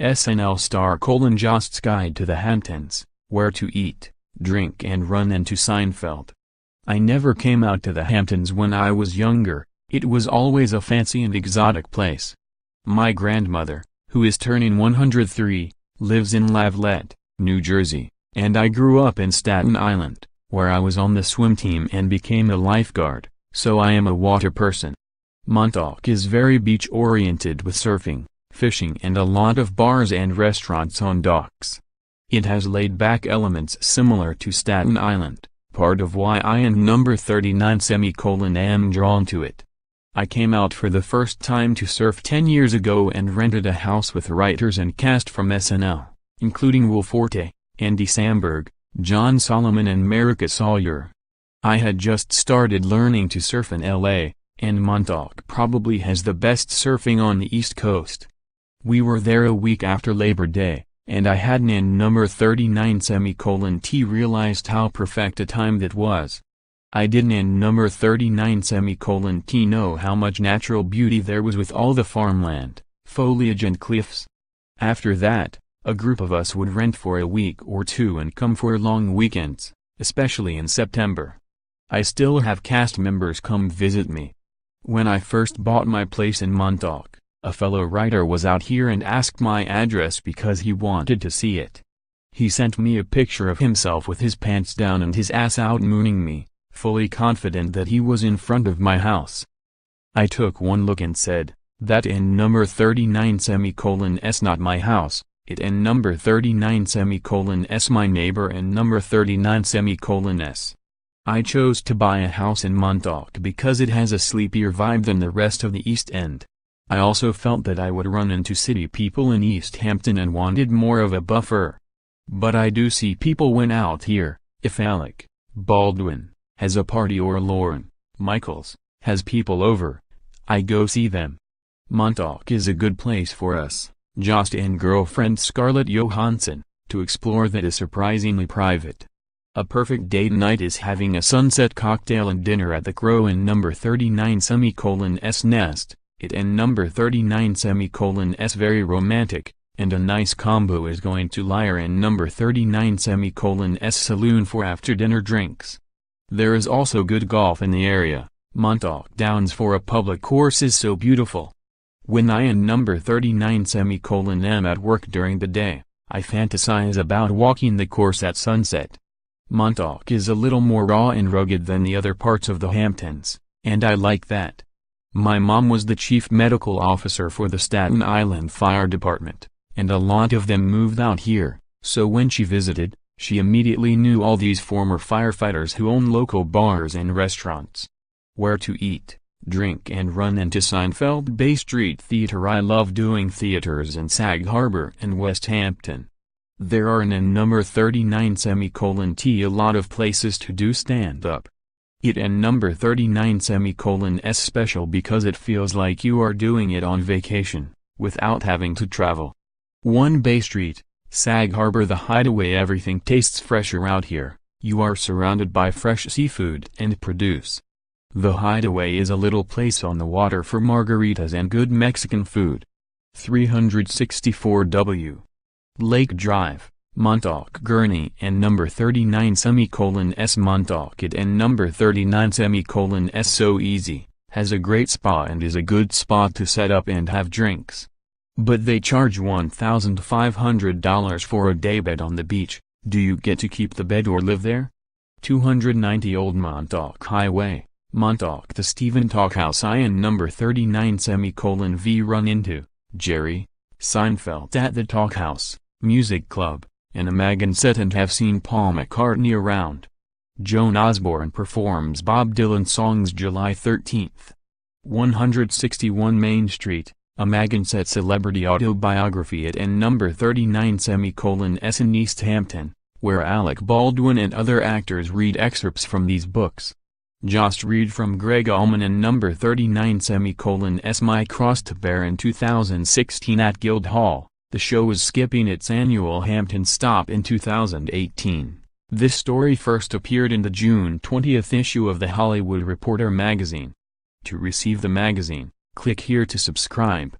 SNL Star Colin Jost's Guide to the Hamptons, Where to Eat, Drink and Run Into Seinfeld. I never came out to the Hamptons when I was younger. It was always a fancy and exotic place. My grandmother, who is turning 103, lives in Lavallette, New Jersey, and I grew up in Staten Island, where I was on the swim team and became a lifeguard, so I am a water person. Montauk is very beach-oriented with surfing, fishing and a lot of bars and restaurants on docks. It has laid-back elements similar to Staten Island, part of why I and number 39 am drawn to it. I came out for the first time to surf 10 years ago and rented a house with writers and cast from SNL, including Will Forte, Andy Samberg, John Solomon and Marika Sawyer. I had just started learning to surf in LA, and Montauk probably has the best surfing on the East Coast. We were there a week after Labor Day, and I hadn't in number 39 T realized how perfect a time that was. I didn't in number 39 T know how much natural beauty there was with all the farmland, foliage and cliffs. After that, a group of us would rent for a week or two and come for long weekends, especially in September. I still have cast members come visit me. When I first bought my place in Montauk, a fellow writer was out here and asked my address because he wanted to see it. He sent me a picture of himself with his pants down and his ass out mooning me, fully confident that he was in front of my house. I took one look and said, "That in number 39 S not my house, it in number 39 S my neighbor and number 39 S." I chose to buy a house in Montauk because it has a sleepier vibe than the rest of the East End. I also felt that I would run into city people in East Hampton and wanted more of a buffer. But I do see people when out here. If Alec Baldwin has a party or Lauren Michaels has people over, I go see them. Montauk is a good place for us, Jost and girlfriend Scarlett Johansson, to explore that is surprisingly private. A perfect date night is having a sunset cocktail and dinner at the Crow in number 39 S Nest, it in number 39 S very romantic, and a nice combo is going to Lyre in number 39 S Saloon for after-dinner drinks. There is also good golf in the area. Montauk Downs for a public course is so beautiful. When I in number 39 am at work during the day, I fantasize about walking the course at sunset. Montauk is a little more raw and rugged than the other parts of the Hamptons, and I like that. My mom was the chief medical officer for the Staten Island Fire Department, and a lot of them moved out here, so when she visited, she immediately knew all these former firefighters who own local bars and restaurants. Where to eat, drink and run into Seinfeld Bay Street Theater. I love doing theaters in Sag Harbor and West Hampton. There are in number 39 T a lot of places to do stand-up. It in number 39 S special because it feels like you are doing it on vacation, without having to travel. 1 Bay Street, Sag Harbor. The Hideaway. Everything tastes fresher out here, you are surrounded by fresh seafood and produce. The Hideaway is a little place on the water for margaritas and good Mexican food. 364 W. Lake Drive, Montauk Gurney and number 39 S Montauk. It and number 39 S so easy, has a great spa and is a good spot to set up and have drinks. But they charge $1,500 for a daybed on the beach. Do you get to keep the bed or live there? 290 Old Montauk Highway, Montauk. The Stephen Talkhouse. I and number 39 V Run Into Jerry Seinfeld at the Talkhouse Music Club, in a Magan set and have seen Paul McCartney around. Joan Osborne performs Bob Dylan songs July 13th. 161 Main Street, a Magan set celebrity autobiography at and number 39 S in East Hampton, where Alec Baldwin and other actors read excerpts from these books. Jost read from Greg Allman and number 39 S My Cross to Bear in 2016 at Guildhall. The show is skipping its annual Hampton stop in 2018. This story first appeared in the June 20th issue of The Hollywood Reporter magazine. To receive the magazine, click here to subscribe.